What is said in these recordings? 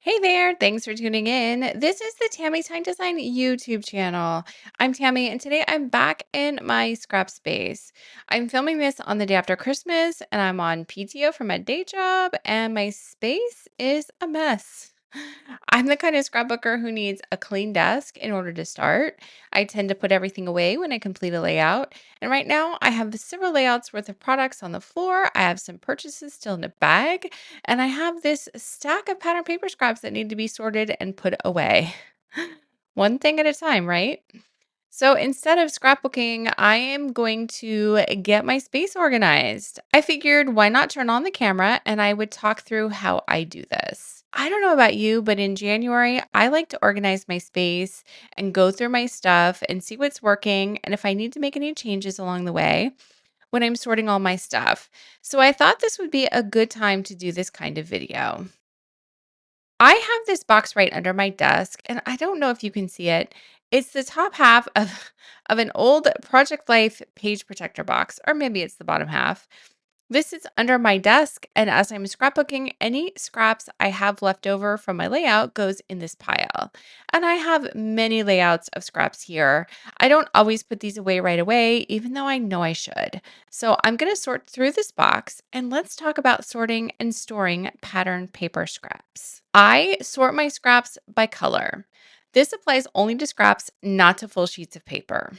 Hey there, thanks for tuning in. This is the Tammy Tine Design YouTube channel. I'm Tammy, and today I'm back in my scrap space. I'm filming this on the day after Christmas, and I'm on PTO from my day job, and my space is a mess. I'm the kind of scrapbooker who needs a clean desk in order to start. I tend to put everything away when I complete a layout. And right now, I have several layouts worth of products on the floor. I have some purchases still in a bag. And I have this stack of pattern paper scraps that need to be sorted and put away. One thing at a time, right? So instead of scrapbooking, I am going to get my space organized. I figured why not turn on the camera and I would talk through how I do this. I don't know about you, but in January, I like to organize my space and go through my stuff and see what's working and if I need to make any changes along the way when I'm sorting all my stuff. So I thought this would be a good time to do this kind of video. I have this box right under my desk, and I don't know if you can see it. It's the top half of, of an old Project Life page protector box, or maybe it's the bottom half. This is under my desk, and as I'm scrapbooking, any scraps I have left over from my layout goes in this pile. And I have many layouts of scraps here. I don't always put these away right away, even though I know I should. So I'm going to sort through this box, and let's talk about sorting and storing pattern paper scraps. I sort my scraps by color. This applies only to scraps, not to full sheets of paper.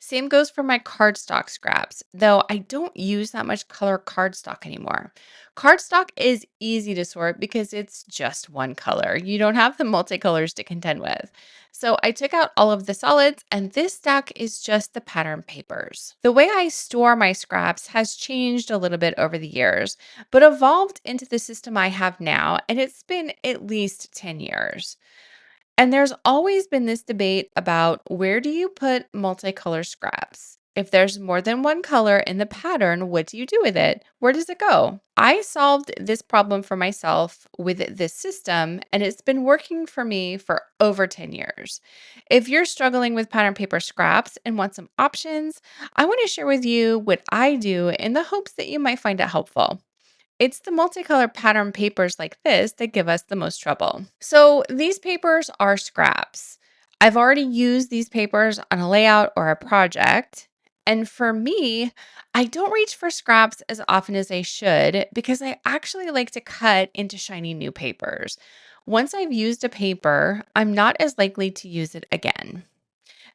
Same goes for my cardstock scraps, though I don't use that much color cardstock anymore. Cardstock is easy to sort because it's just one color. You don't have the multicolors to contend with. So I took out all of the solids, and this stack is just the pattern papers. The way I store my scraps has changed a little bit over the years, but evolved into the system I have now, and it's been at least 10 years. And there's always been this debate about where do you put multicolor scraps? If there's more than one color in the pattern, what do you do with it? Where does it go? I solved this problem for myself with this system, and it's been working for me for over 10 years. If you're struggling with pattern paper scraps and want some options, I want to share with you what I do in the hopes that you might find it helpful. It's the multicolor pattern papers like this that give us the most trouble. So these papers are scraps. I've already used these papers on a layout or a project. And for me, I don't reach for scraps as often as I should because I actually like to cut into shiny new papers. Once I've used a paper, I'm not as likely to use it again.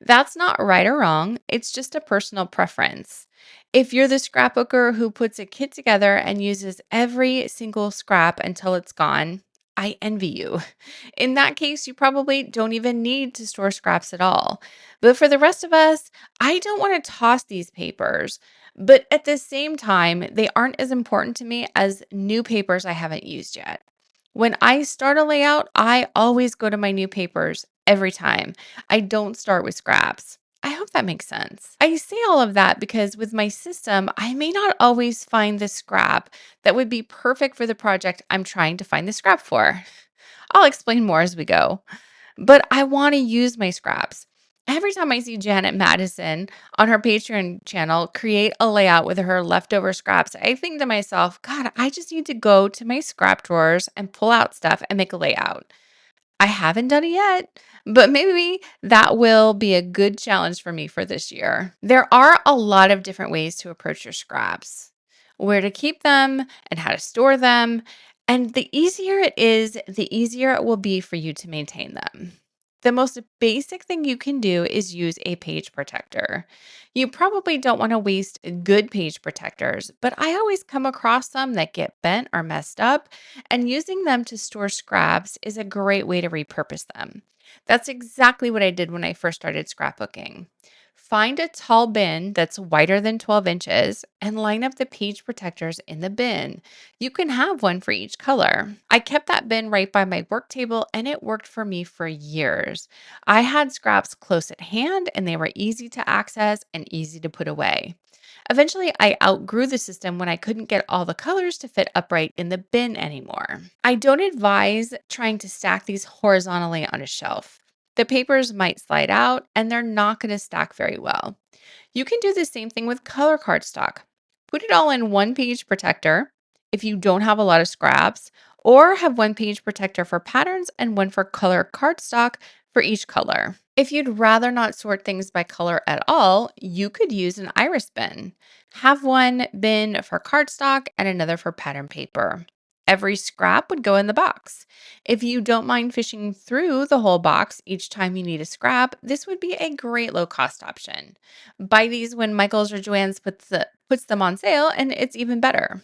That's not right or wrong. It's just a personal preference. If you're the scrapbooker who puts a kit together and uses every single scrap until it's gone, I envy you. In that case, you probably don't even need to store scraps at all. But for the rest of us, I don't want to toss these papers. But at the same time, they aren't as important to me as new papers I haven't used yet. When I start a layout, I always go to my new papers every time. I don't start with scraps. I hope that makes sense. I say all of that because with my system, I may not always find the scrap that would be perfect for the project I'm trying to find the scrap for. I'll explain more as we go, but I want to use my scraps. Every time I see Janet Madison on her Patreon channel create a layout with her leftover scraps, I think to myself, God, I just need to go to my scrap drawers and pull out stuff and make a layout. I haven't done it yet, but maybe that will be a good challenge for me for this year. There are a lot of different ways to approach your scraps, where to keep them and how to store them. And the easier it is, the easier it will be for you to maintain them. The most basic thing you can do is use a page protector. You probably don't want to waste good page protectors, but I always come across some that get bent or messed up, and using them to store scraps is a great way to repurpose them. That's exactly what I did when I first started scrapbooking. Find a tall bin that's wider than 12 inches and line up the page protectors in the bin. You can have one for each color. I kept that bin right by my work table and it worked for me for years. I had scraps close at hand and they were easy to access and easy to put away. Eventually, I outgrew the system when I couldn't get all the colors to fit upright in the bin anymore. I don't advise trying to stack these horizontally on a shelf. The papers might slide out and they're not going to stack very well. You can do the same thing with color cardstock. Put it all in one page protector if you don't have a lot of scraps, or have one page protector for patterns and one for color cardstock for each color. If you'd rather not sort things by color at all, you could use an iris bin. Have one bin for cardstock and another for pattern paper. Every scrap would go in the box. If you don't mind fishing through the whole box each time you need a scrap, this would be a great low cost option. Buy these when Michaels or Joann's puts them on sale, and it's even better.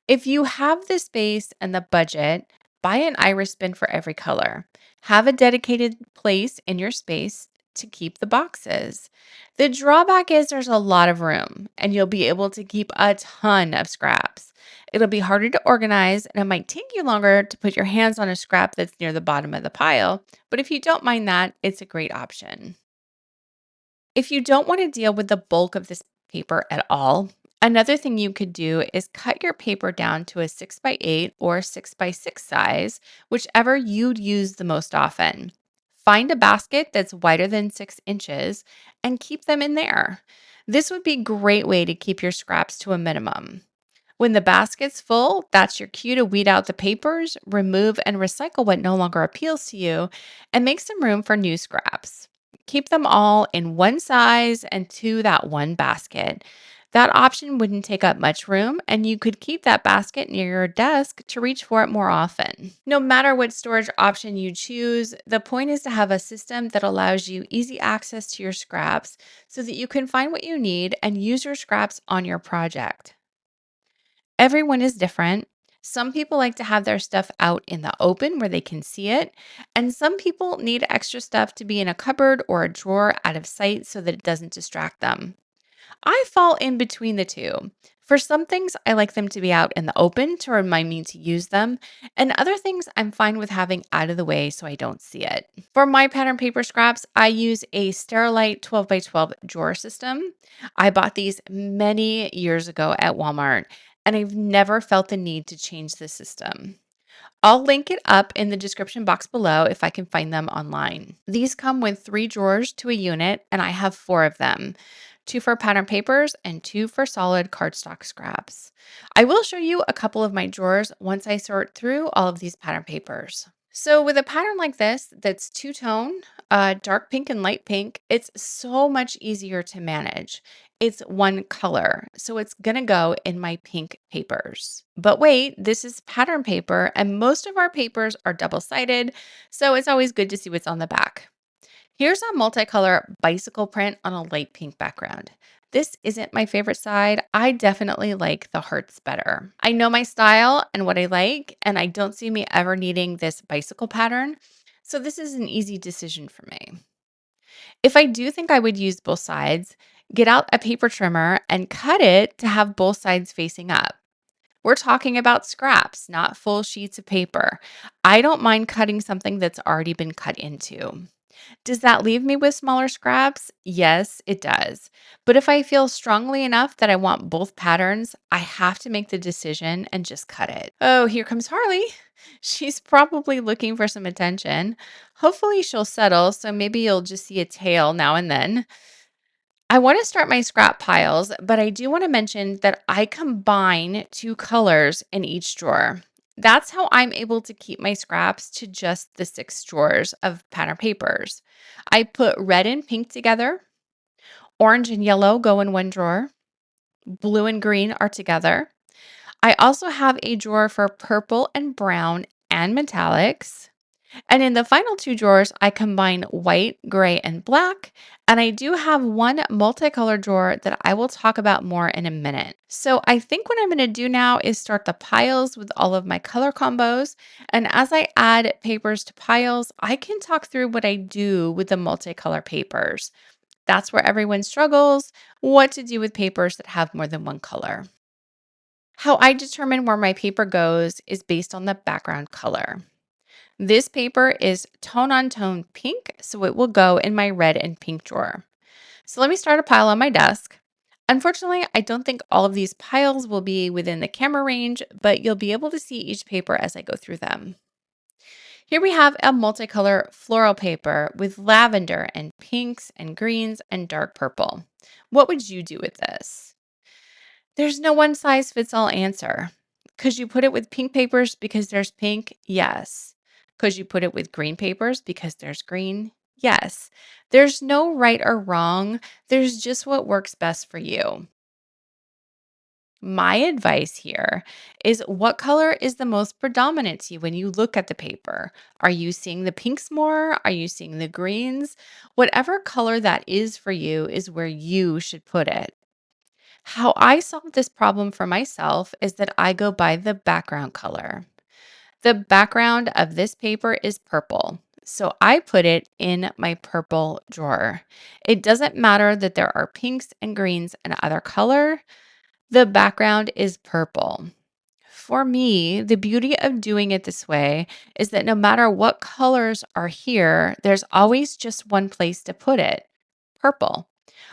If you have the space and the budget, buy an iris bin for every color. Have a dedicated place in your space to keep the boxes. The drawback is there's a lot of room and you'll be able to keep a ton of scraps. It'll be harder to organize and it might take you longer to put your hands on a scrap that's near the bottom of the pile, but if you don't mind that, it's a great option. If you don't want to deal with the bulk of this paper at all, another thing you could do is cut your paper down to a 6x8 or 6x6 size, whichever you'd use the most often. Find a basket that's wider than 6 inches and keep them in there. This would be a great way to keep your scraps to a minimum. When the basket's full, that's your cue to weed out the papers, remove and recycle what no longer appeals to you, and make some room for new scraps. Keep them all in one size and to that one basket. That option wouldn't take up much room, and you could keep that basket near your desk to reach for it more often. No matter what storage option you choose, the point is to have a system that allows you easy access to your scraps so that you can find what you need and use your scraps on your project. Everyone is different. Some people like to have their stuff out in the open where they can see it, and some people need extra stuff to be in a cupboard or a drawer out of sight so that it doesn't distract them. I fall in between the two. For some things, I like them to be out in the open to remind me to use them, and other things I'm fine with having out of the way so I don't see it. For my pattern paper scraps, I use a Sterilite 12 by 12 drawer system. I bought these many years ago at Walmart, and I've never felt the need to change the system. I'll link it up in the description box below if I can find them online. These come with 3 drawers to a unit, and I have 4 of them, 2 for pattern papers and 2 for solid cardstock scraps. I will show you a couple of my drawers once I sort through all of these pattern papers. So with a pattern like this, that's two-tone, dark pink and light pink, it's so much easier to manage. It's one color, so it's gonna go in my pink papers. But wait, this is pattern paper, and most of our papers are double-sided, so it's always good to see what's on the back. Here's a multicolor bicycle print on a light pink background. This isn't my favorite side. I definitely like the hearts better. I know my style and what I like, and I don't see me ever needing this bicycle pattern, so this is an easy decision for me. If I do think I would use both sides, get out a paper trimmer and cut it to have both sides facing up. We're talking about scraps, not full sheets of paper. I don't mind cutting something that's already been cut into. Does that leave me with smaller scraps? Yes, it does. But if I feel strongly enough that I want both patterns, I have to make the decision and just cut it. Oh, here comes Harley. She's probably looking for some attention. Hopefully, she'll settle, so maybe you'll just see a tail now and then. I want to start my scrap piles, but I do want to mention that I combine 2 colors in each drawer. That's how I'm able to keep my scraps to just the 6 drawers of pattern papers. I put red and pink together, orange and yellow go in one drawer, blue and green are together. I also have a drawer for purple and brown and metallics. And in the final 2 drawers, I combine white, gray, and black. And I do have one multicolored drawer that I will talk about more in a minute. So I think what I'm going to do now is start the piles with all of my color combos. And as I add papers to piles, I can talk through what I do with the multicolor papers. That's where everyone struggles, what to do with papers that have more than one color. How I determine where my paper goes is based on the background color. This paper is tone on tone pink, so it will go in my red and pink drawer. So let me start a pile on my desk. Unfortunately, I don't think all of these piles will be within the camera range, but you'll be able to see each paper as I go through them. Here we have a multicolor floral paper with lavender and pinks and greens and dark purple. What would you do with this? There's no one size fits all answer. Could you put it with pink papers because there's pink? Yes. Could you put it with green papers because there's green? Yes. There's no right or wrong. There's just what works best for you. My advice here is what color is the most predominant to you when you look at the paper? Are you seeing the pinks more? Are you seeing the greens? Whatever color that is for you is where you should put it. How I solve this problem for myself is that I go by the background color. The background of this paper is purple. So I put it in my purple drawer. It doesn't matter that there are pinks and greens and other color. The background is purple. For me, the beauty of doing it this way is that no matter what colors are here, there's always just one place to put it: purple.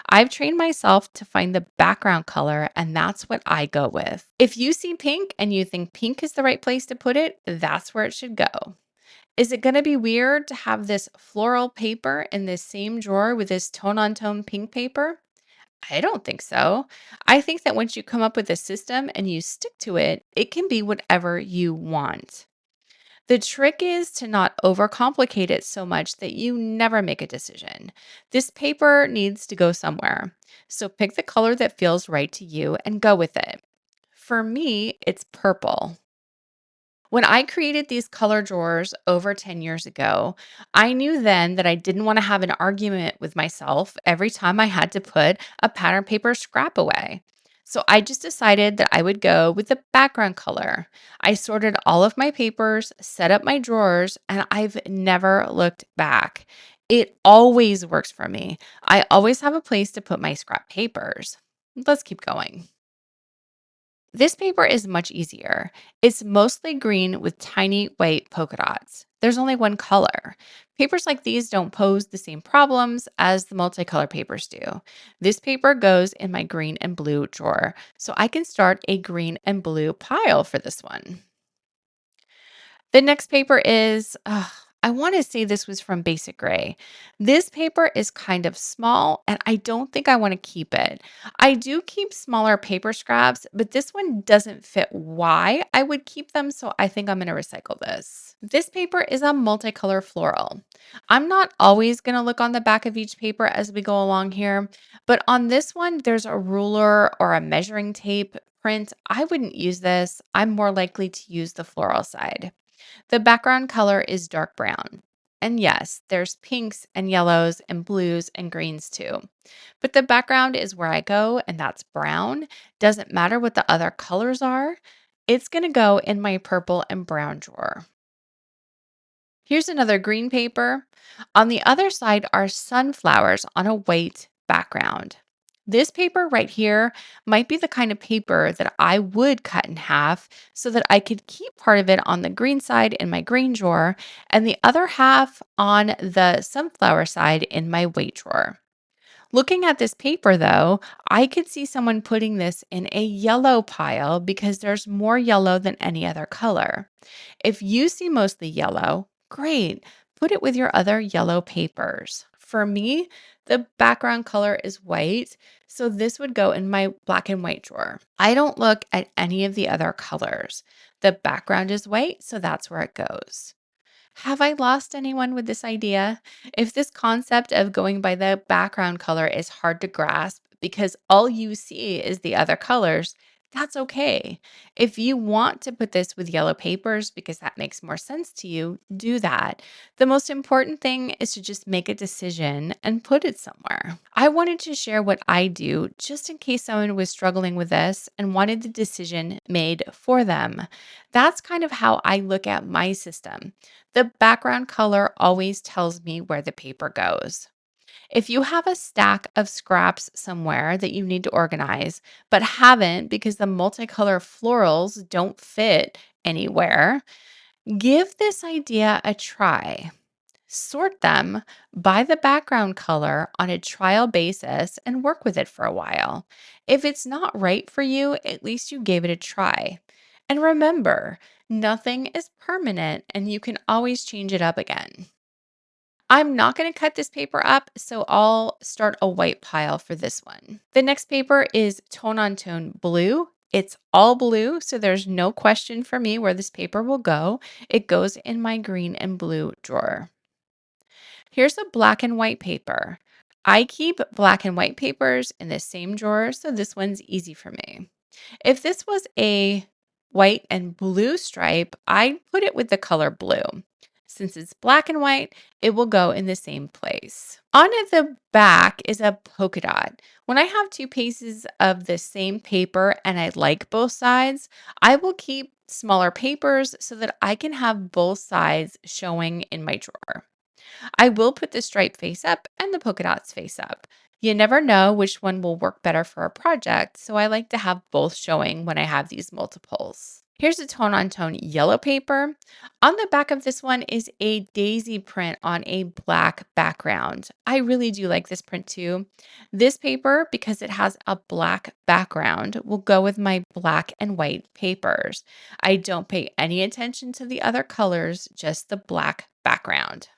I've trained myself to find the background color, and that's what I go with. If you see pink and you think pink is the right place to put it, that's where it should go. Is it going to be weird to have this floral paper in this same drawer with this tone on tone pink paper? I don't think so. I think that once you come up with a system and you stick to it, it can be whatever you want. The trick is to not overcomplicate it so much that you never make a decision. This paper needs to go somewhere. So pick the color that feels right to you and go with it. For me, it's purple. When I created these color drawers over 10 years ago, I knew then that I didn't want to have an argument with myself every time I had to put a pattern paper scrap away. So I just decided that I would go with the background color. I sorted all of my papers, set up my drawers, and I've never looked back. It always works for me. I always have a place to put my scrap papers. Let's keep going. This paper is much easier. It's mostly green with tiny white polka dots. There's only one color. Papers like these don't pose the same problems as the multicolor papers do. This paper goes in my green and blue drawer, so I can start a green and blue pile for this one. The next paper is, I want to say this was from Basic Gray. This paper is kind of small, and I don't think I want to keep it. I do keep smaller paper scraps, but this one doesn't fit why I would keep them, so I think I'm going to recycle this. This paper is a multicolor floral. I'm not always going to look on the back of each paper as we go along here, but on this one, there's a ruler or a measuring tape print. I wouldn't use this. I'm more likely to use the floral side. The background color is dark brown. And yes, there's pinks and yellows and blues and greens too. But the background is where I go, and that's brown. Doesn't matter what the other colors are. It's going to go in my purple and brown drawer. Here's another green paper. On the other side are sunflowers on a white background. This paper right here might be the kind of paper that I would cut in half so that I could keep part of it on the green side in my green drawer and the other half on the sunflower side in my white drawer. Looking at this paper, though, I could see someone putting this in a yellow pile because there's more yellow than any other color. If you see mostly yellow, great. Put it with your other yellow papers. For me, the background color is white, so this would go in my black and white drawer. I don't look at any of the other colors. The background is white, so that's where it goes. Have I lost anyone with this idea? If this concept of going by the background color is hard to grasp because all you see is the other colors, that's okay. If you want to put this with yellow papers because that makes more sense to you, do that. The most important thing is to just make a decision and put it somewhere. I wanted to share what I do just in case someone was struggling with this and wanted the decision made for them. That's kind of how I look at my system. The background color always tells me where the paper goes. If you have a stack of scraps somewhere that you need to organize, but haven't because the multicolor florals don't fit anywhere, give this idea a try. Sort them by the background color on a trial basis and work with it for a while. If it's not right for you, at least you gave it a try. And remember, nothing is permanent and you can always change it up again. I'm not going to cut this paper up, so I'll start a white pile for this one. The next paper is tone on tone blue, It's all blue, so there's no question for me where this paper will go. It goes in my green and blue drawer. Here's a black and white paper. I keep black and white papers in the same drawer, so this one's easy for me. If this was a white and blue stripe, I'd put it with the color blue. Since it's black and white, it will go in the same place. On the back is a polka dot. When I have two pieces of the same paper and I like both sides, I will keep smaller papers so that I can have both sides showing in my drawer. I will put the stripe face up and the polka dots face up. You never know which one will work better for a project, so I like to have both showing when I have these multiples. Here's a tone on tone yellow paper. On the back of this one is a daisy print on a black background. I really do like this print too. This paper, because it has a black background, will go with my black and white papers. I don't pay any attention to the other colors, just the black background.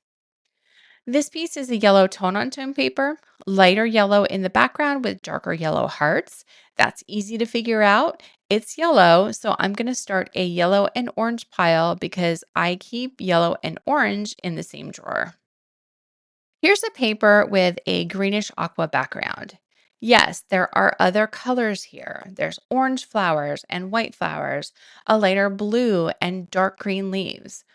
This piece is a yellow tone on tone paper, lighter yellow in the background with darker yellow hearts. That's easy to figure out. It's yellow, so I'm going to start a yellow and orange pile because I keep yellow and orange in the same drawer. Here's a paper with a greenish aqua background. Yes, there are other colors here. There's orange flowers and white flowers, a lighter blue and dark green leaves.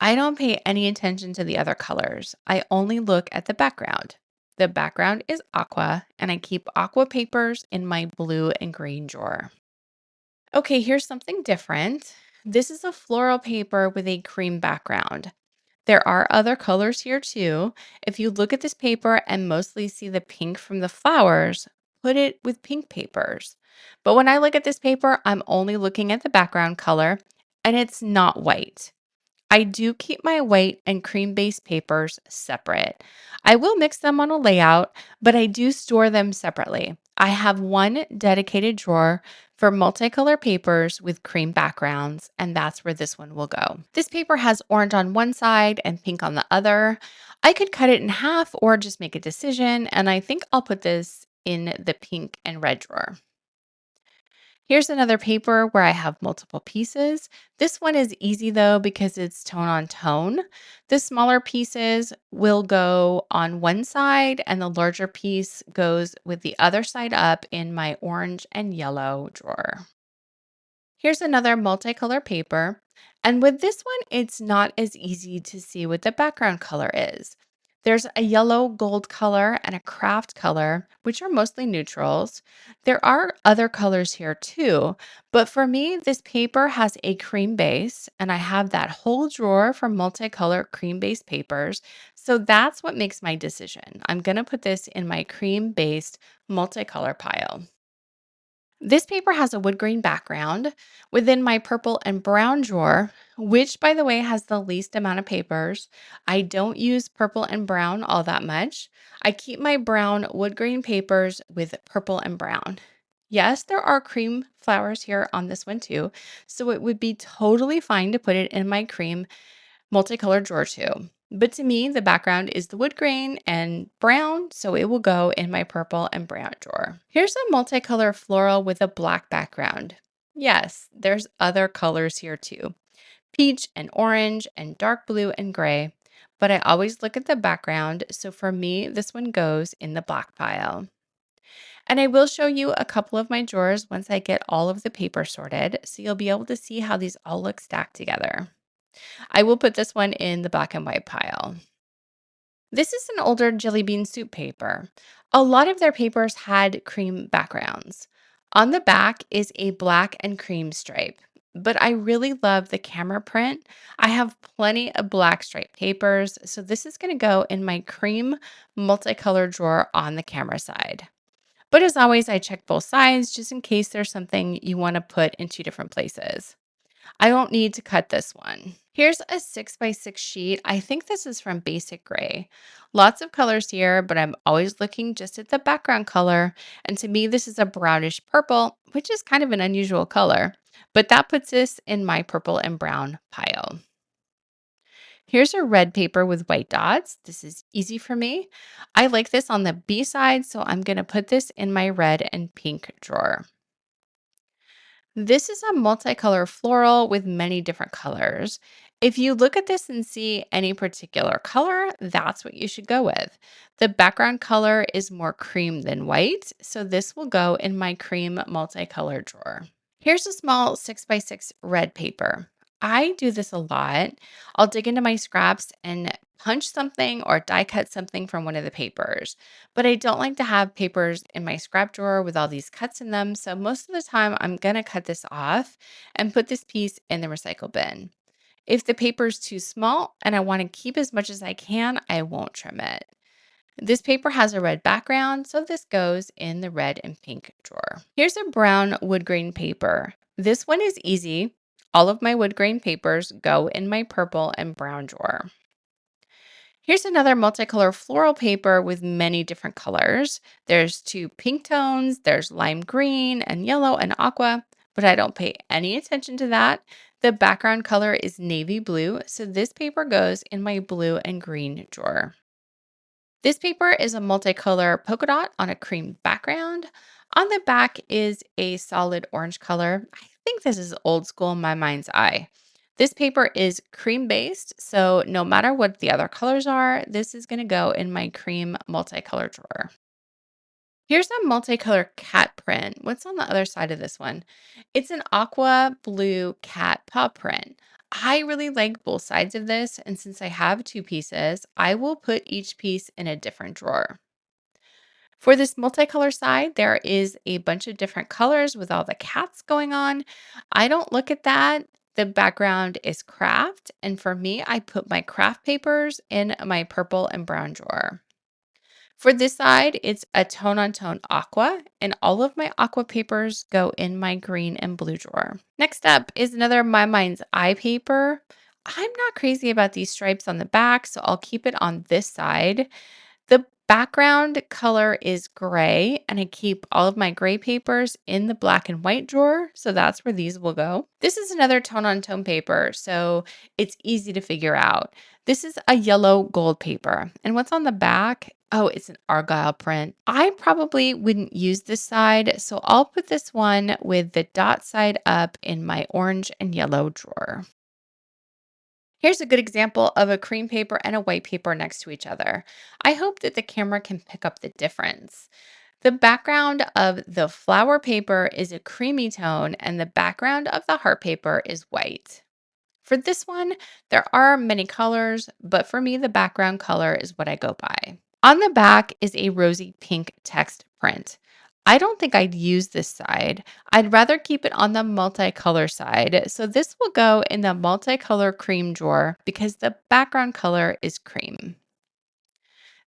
I don't pay any attention to the other colors. I only look at the background. The background is aqua, and I keep aqua papers in my blue and green drawer. Okay, here's something different. This is a floral paper with a cream background. There are other colors here too. If you look at this paper and mostly see the pink from the flowers, put it with pink papers. But when I look at this paper, I'm only looking at the background color, and it's not white. I do keep my white and cream based papers separate. I will mix them on a layout, but I do store them separately. I have one dedicated drawer for multicolor papers with cream backgrounds, and that's where this one will go. This paper has orange on one side and pink on the other. I could cut it in half or just make a decision, and I think I'll put this in the pink and red drawer. Here's another paper where I have multiple pieces. This one is easy though because it's tone on tone. The smaller pieces will go on one side and the larger piece goes with the other side up in my orange and yellow drawer. Here's another multicolor paper. And with this one, it's not as easy to see what the background color is. There's a yellow gold color and a craft color, which are mostly neutrals. There are other colors here too, but for me, this paper has a cream base, and I have that whole drawer for multicolor cream based papers. So that's what makes my decision. I'm going to put this in my cream based multicolor pile. This paper has a wood grain background within my purple and brown drawer, which, by the way, has the least amount of papers. I don't use purple and brown all that much. I keep my brown wood grain papers with purple and brown. Yes, there are cream flowers here on this one too, so it would be totally fine to put it in my cream multicolored drawer too. But to me, the background is the wood grain and brown, so it will go in my purple and brown drawer. Here's a multicolor floral with a black background. Yes, there's other colors here too. Peach and orange and dark blue and gray. But I always look at the background, so for me, this one goes in the black pile. And I will show you a couple of my drawers once I get all of the paper sorted, so you'll be able to see how these all look stacked together. I will put this one in the black and white pile. This is an older jelly bean soup paper. A lot of their papers had cream backgrounds. On the back is a black and cream stripe, but I really love the camera print. I have plenty of black stripe papers, so this is going to go in my cream multicolor drawer on the camera side. But as always, I check both sides just in case there's something you want to put in two different places. I don't need to cut this one. Here's a 6x6 sheet. I think this is from Basic Gray. Lots of colors here, but I'm always looking just at the background color. And to me, this is a brownish purple, which is kind of an unusual color. But that puts this in my purple and brown pile. Here's a red paper with white dots. This is easy for me. I like this on the B side, so I'm going to put this in my red and pink drawer. This is a multicolor floral with many different colors. If you look at this and see any particular color, that's what you should go with. The background color is more cream than white, so this will go in my cream multicolor drawer. Here's a small 6x6 red paper. I do this a lot. I'll dig into my scraps and punch something or die cut something from one of the papers. But I don't like to have papers in my scrap drawer with all these cuts in them. So most of the time, I'm going to cut this off and put this piece in the recycle bin. If the paper is too small and I want to keep as much as I can, I won't trim it. This paper has a red background, so this goes in the red and pink drawer. Here's a brown wood grain paper. This one is easy. All of my wood grain papers go in my purple and brown drawer. Here's another multicolor floral paper with many different colors. There's two pink tones, there's lime green and yellow and aqua, but I don't pay any attention to that. The background color is navy blue, so this paper goes in my blue and green drawer. This paper is a multicolor polka dot on a cream background. On the back is a solid orange color. I think this is old school in my mind's eye. This paper is cream based, so no matter what the other colors are, this is going to go in my cream multicolor drawer. Here's a multicolor cat print. What's on the other side of this one? It's an aqua blue cat paw print. I really like both sides of this, and since I have two pieces, I will put each piece in a different drawer. For this multicolor side, there is a bunch of different colors with all the cats going on. I don't look at that. The background is craft, and for me, I put my craft papers in my purple and brown drawer. For this side, it's a tone on tone aqua, and all of my aqua papers go in my green and blue drawer. Next up is another My Mind's Eye paper. I'm not crazy about these stripes on the back, so I'll keep it on this side. The background color is gray, and I keep all of my gray papers in the black and white drawer, so that's where these will go. This is another tone on tone paper, so it's easy to figure out. This is a yellow gold paper, and what's on the back? Oh, it's an argyle print. I probably wouldn't use this side, so I'll put this one with the dot side up in my orange and yellow drawer. Here's a good example of a cream paper and a white paper next to each other. I hope that the camera can pick up the difference. The background of the flower paper is a creamy tone, and the background of the heart paper is white. For this one, there are many colors, but for me, the background color is what I go by. On the back is a rosy pink text print. I don't think I'd use this side. I'd rather keep it on the multicolor side. So this will go in the multicolor cream drawer because the background color is cream.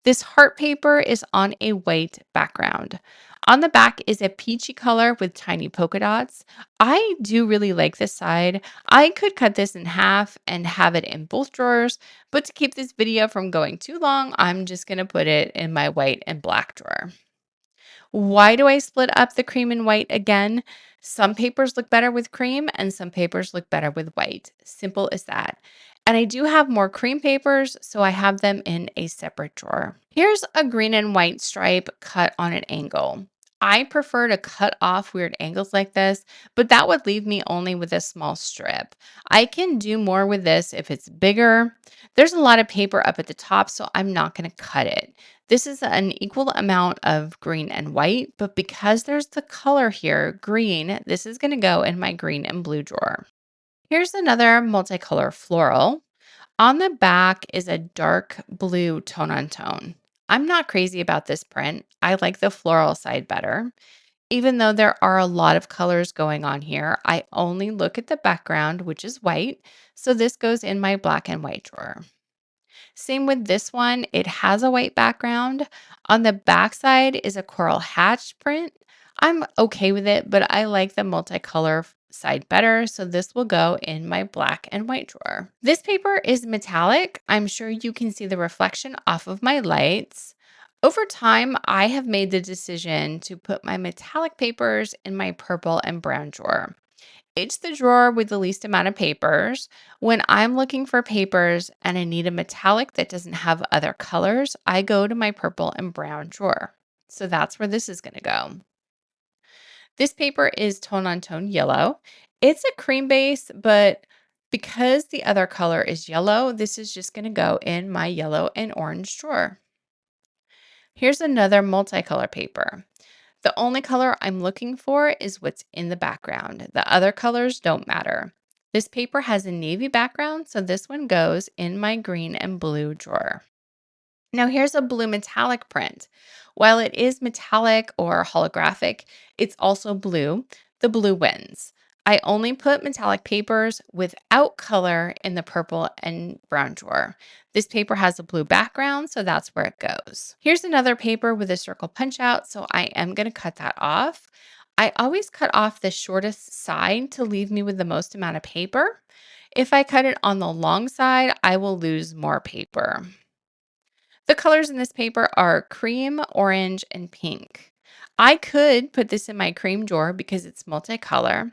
This heart paper is on a white background. On the back is a peachy color with tiny polka dots. I do really like this side. I could cut this in half and have it in both drawers, but to keep this video from going too long, I'm just going to put it in my white and black drawer. Why do I split up the cream and white again? Some papers look better with cream and some papers look better with white. Simple as that. And I do have more cream papers, so I have them in a separate drawer. Here's a green and white stripe cut on an angle. I prefer to cut off weird angles like this, but that would leave me only with a small strip. I can do more with this if it's bigger. There's a lot of paper up at the top, so I'm not going to cut it. This is an equal amount of green and white, but because there's the color here, green, this is going to go in my green and blue drawer. Here's another multicolor floral. On the back is a dark blue tone on tone. I'm not crazy about this print. I like the floral side better. Even though there are a lot of colors going on here, I only look at the background, which is white. So this goes in my black and white drawer. Same with this one. It has a white background. On the back side is a coral hatch print. I'm okay with it, but I like the multicolor side better, so this will go in my black and white drawer. This paper is metallic. I'm sure you can see the reflection off of my lights. Over time, I have made the decision to put my metallic papers in my purple and brown drawer. It's the drawer with the least amount of papers. When I'm looking for papers and I need a metallic that doesn't have other colors, I go to my purple and brown drawer. So that's where this is going to go. This paper is tone on tone yellow. It's a cream base, but because the other color is yellow, this is just going to go in my yellow and orange drawer. Here's another multicolor paper. The only color I'm looking for is what's in the background. The other colors don't matter. This paper has a navy background, so this one goes in my green and blue drawer. Now, here's a blue metallic print. While it is metallic or holographic, it's also blue. The blue wins. I only put metallic papers without color in the purple and brown drawer. This paper has a blue background, so that's where it goes. Here's another paper with a circle punch out, so I am going to cut that off. I always cut off the shortest side to leave me with the most amount of paper. If I cut it on the long side, I will lose more paper. The colors in this paper are cream, orange, and pink. I could put this in my cream drawer because it's multicolor,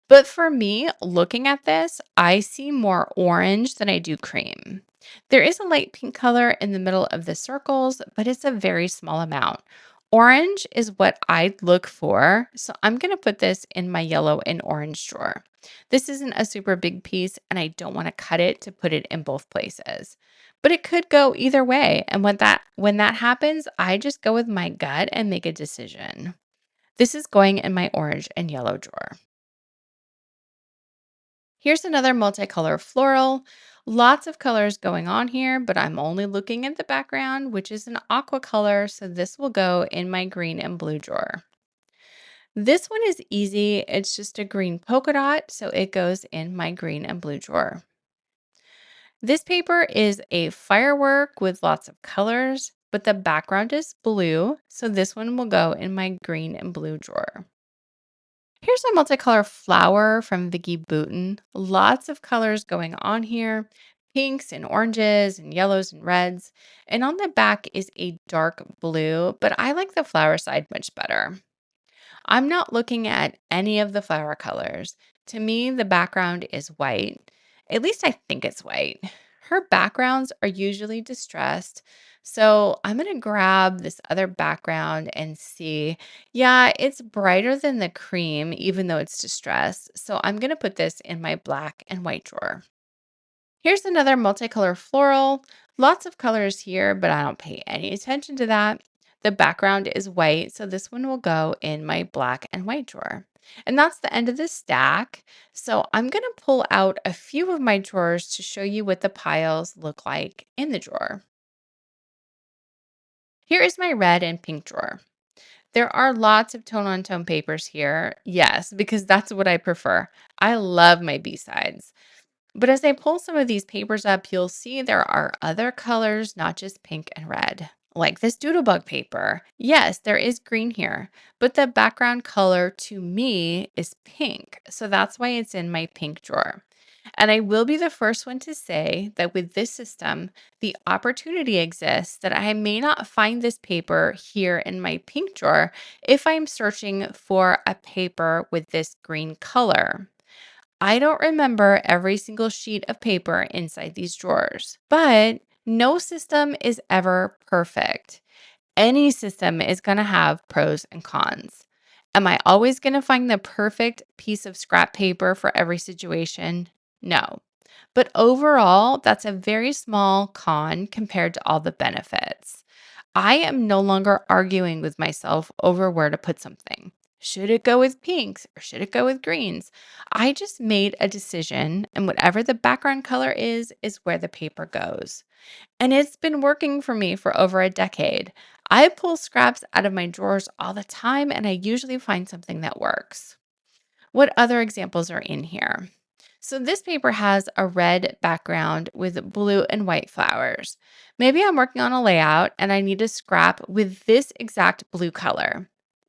but for me, looking at this, I see more orange than I do cream. There is a light pink color in the middle of the circles, but it's a very small amount. Orange is what I'd look for, so I'm going to put this in my yellow and orange drawer. This isn't a super big piece, and I don't want to cut it to put it in both places. But it could go either way, and when that happens, I just go with my gut and make a decision. This is going in my orange and yellow drawer. Here's another multicolor floral. Lots of colors going on here, but I'm only looking at the background, which is an aqua color, so this will go in my green and blue drawer. This one is easy. It's just a green polka dot, so it goes in my green and blue drawer. This paper is a firework with lots of colors, but the background is blue, so this one will go in my green and blue drawer. Here's a multicolor flower from Vicky Boutin. Lots of colors going on here, pinks and oranges and yellows and reds. And on the back is a dark blue, but I like the flower side much better. I'm not looking at any of the flower colors. To me, the background is white. At least I think it's white. Her backgrounds are usually distressed. So I'm going to grab this other background and see. Yeah, it's brighter than the cream, even though it's distressed. So I'm going to put this in my black and white drawer. Here's another multicolor floral. Lots of colors here, but I don't pay any attention to that. The background is white, so this one will go in my black and white drawer. And that's the end of this stack. So I'm going to pull out a few of my drawers to show you what the piles look like in the drawer. Here is my red and pink drawer. There are lots of tone on tone papers here. Yes, because that's what I prefer. I love my B-sides. But as I pull some of these papers up, you'll see there are other colors, not just pink and red. Like this doodlebug paper. Yes, there is green here, but the background color to me is pink. So that's why it's in my pink drawer. And I will be the first one to say that with this system, the opportunity exists that I may not find this paper here in my pink drawer if I'm searching for a paper with this green color. I don't remember every single sheet of paper inside these drawers, but no system is ever perfect. Any system is going to have pros and cons. Am I always going to find the perfect piece of scrap paper for every situation? No. But overall, that's a very small con compared to all the benefits. I am no longer arguing with myself over where to put something. Should it go with pinks or should it go with greens? I just made a decision, and whatever the background color is where the paper goes. And it's been working for me for over a decade. I pull scraps out of my drawers all the time, and I usually find something that works. What other examples are in here? So this paper has a red background with blue and white flowers. Maybe I'm working on a layout and I need a scrap with this exact blue color.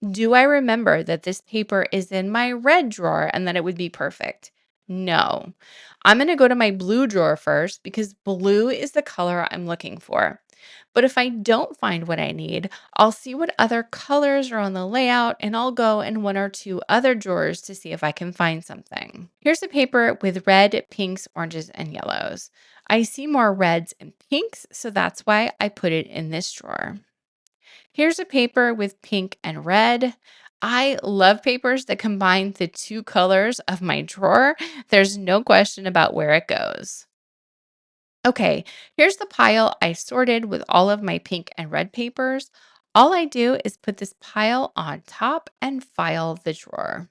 Do I remember that this paper is in my red drawer and that it would be perfect? No. I'm going to go to my blue drawer first because blue is the color I'm looking for. But if I don't find what I need, I'll see what other colors are on the layout and I'll go in one or two other drawers to see if I can find something. Here's a paper with red, pinks, oranges, and yellows. I see more reds and pinks, so that's why I put it in this drawer. Here's a paper with pink and red. I love papers that combine the two colors of my drawer. There's no question about where it goes. Okay, here's the pile I sorted with all of my pink and red papers. All I do is put this pile on top and file the drawer.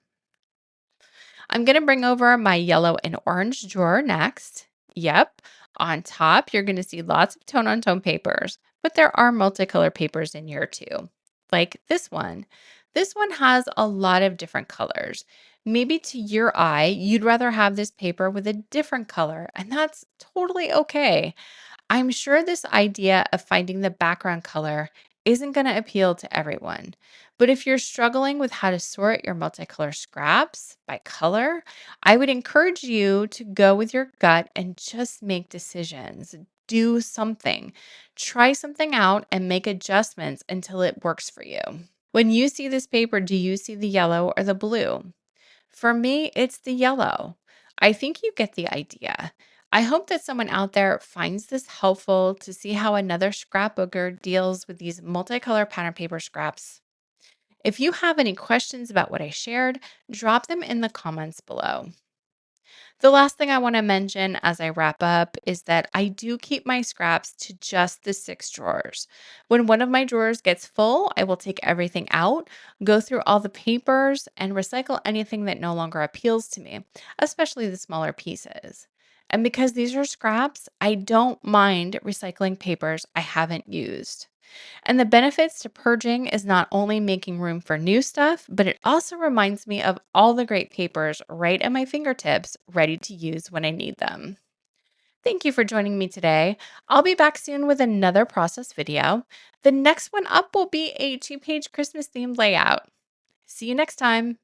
I'm going to bring over my yellow and orange drawer next. Yep, on top, you're going to see lots of tone on tone papers, but there are multicolor papers in here too, like this one. This one has a lot of different colors. Maybe to your eye, you'd rather have this paper with a different color, and that's totally okay. I'm sure this idea of finding the background color isn't going to appeal to everyone. But if you're struggling with how to sort your multicolor scraps by color, I would encourage you to go with your gut and just make decisions. Do something. Try something out and make adjustments until it works for you. When you see this paper, do you see the yellow or the blue? For me, it's the yellow. I think you get the idea. I hope that someone out there finds this helpful to see how another scrapbooker deals with these multicolor pattern paper scraps. If you have any questions about what I shared, drop them in the comments below. The last thing I want to mention as I wrap up is that I do keep my scraps to just the 6 drawers. When one of my drawers gets full, I will take everything out, go through all the papers, and recycle anything that no longer appeals to me, especially the smaller pieces. And because these are scraps, I don't mind recycling papers I haven't used. And the benefits to purging is not only making room for new stuff, but it also reminds me of all the great papers right at my fingertips, ready to use when I need them. Thank you for joining me today. I'll be back soon with another process video. The next one up will be a 2-page Christmas themed layout. See you next time.